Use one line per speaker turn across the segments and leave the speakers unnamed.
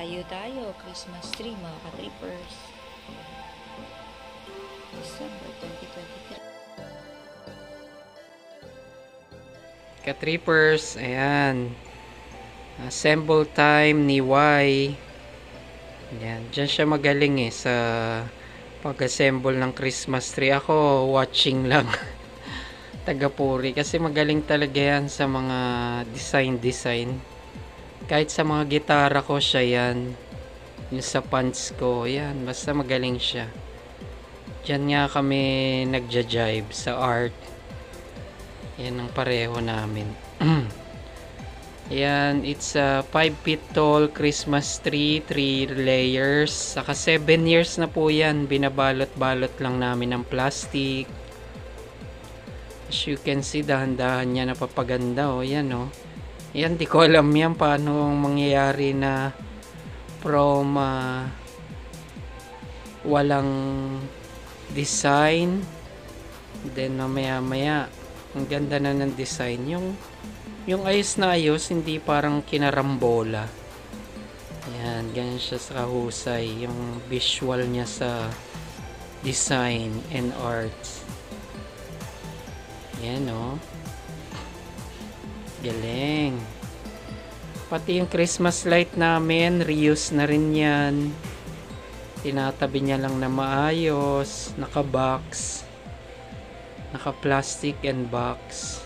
Tayo, Christmas tree mga ka-trippers. December 2023.
Ka-trippers, ayan. Assemble time ni Y. Ayan, dyan siya magaling sa pag-assemble ng Christmas tree. Ako, watching lang. Taga-puri. Kasi magaling talaga yan sa mga design. Kahit sa mga gitara ko siya yan. Yung sa pants ko, yan. Basta magaling siya. Diyan nga kami nagja-jive sa art. Yan ang pareho namin. Yan, it's a 5 feet tall Christmas tree, 3 layers. Saka 7 years na po yan. Binabalot-balot lang namin ng plastic. As you can see, dahan-dahan niya napapaganda. O, yan o. Yan, di ko alam yan paano mangyayari na from walang design. Then maya ang ganda na ng design. Yung ayos na ayos, hindi parang kinarambola. Yan, ganyan siya sa kahusay. Yung visual niya sa design and arts. Yan o. Galing. Pati yung Christmas light namin, reuse na rin yan. Tinatabi niya lang na maayos, naka-box. Naka-plastic and box.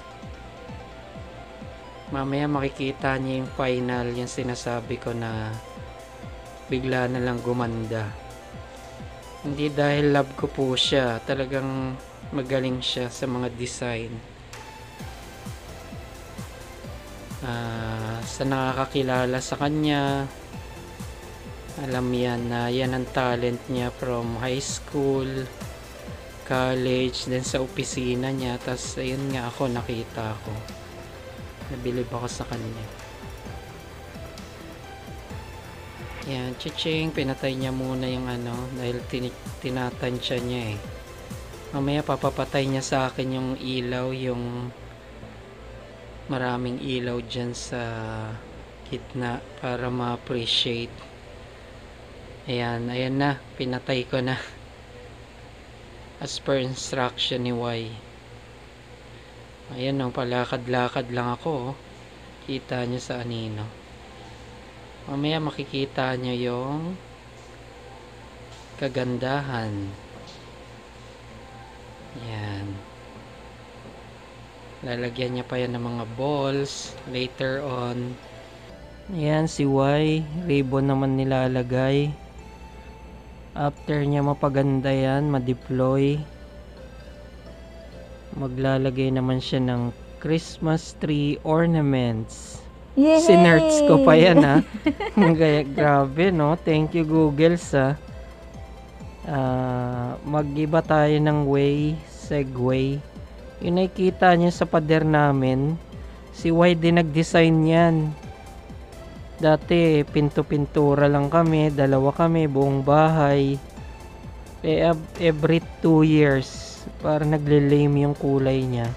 Mamaya makikita niya yung final, yung sinasabi ko na bigla na lang gumanda. Hindi dahil love ko po siya, talagang magaling siya sa mga design. Sa nakakakilala sa kanya, alam yan na yan ang talent niya from high school, college, then sa opisina niya. Tas ayun nga, ako nakita ko, nabilib ako sa kanya. Yan, chiching, pinatay niya muna yung dahil tinatansya niya mamaya papapatay niya sa akin yung ilaw, yung maraming ilaw dyan sa gitna para ma-appreciate. Ayan na, pinatay ko na as per instruction ni Y. Ayan palakad-lakad lang ako. Kita nyo sa anino. Mamaya makikita nyo yung kagandahan. Yan. Lalagyan niya pa yan ng mga balls later on. Ayan si Y. Ribbon naman nilalagay. After niya mapaganda yan, ma-deploy, maglalagay naman siya ng Christmas tree ornaments.
Yay!
Sinerts ko pa yan Grabe no. Thank you Google mag-iba tayo ng segue. Yung nakikita niyo sa pader namin, si Y din nag-design yan. Dati pinto-pintura lang kami, dalawa kami, buong bahay. Every 2 years para nagle-lame yung kulay niya.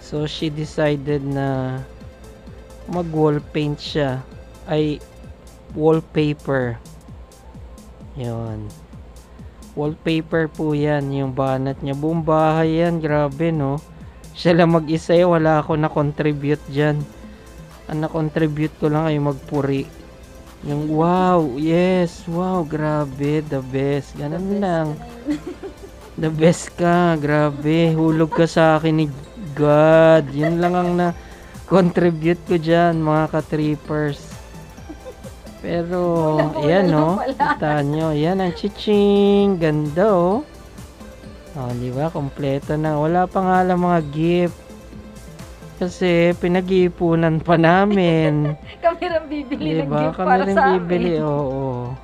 So she decided na mag-wall paint siya. Wallpaper. Yun. Wallpaper po yan, yung banat niya. Buong bahay yan, grabe no. Siya lang mag-isa, wala ako na-contribute dyan. Ang na-contribute ko lang ay magpuri. Yung wow, yes, wow, grabe, the best. Ganun lang. The best ka, grabe. Hulog ka sa akin ni God. Yun lang ang na-contribute ko dyan, mga ka-trippers. Pero, ayan no, kita nyo, yan ang chiching. Ganda diba, kompleto na. Wala pa nga lang mga gift. Kasi pinag-iipunan pa namin.
Kami rin bibili ng
diba?
gift para sa amin.
Bibili, oo.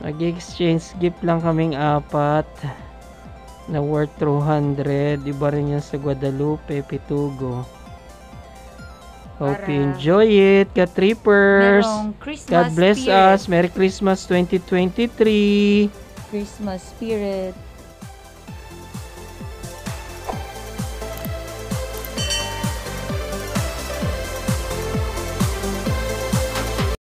Nag-exchange gift lang kaming 4 na worth 200. Iba rin yan sa Guadalupe, Pitugo. Hope you enjoy it, ka-trippers. God bless us. Merry Christmas 2023.
Christmas spirit.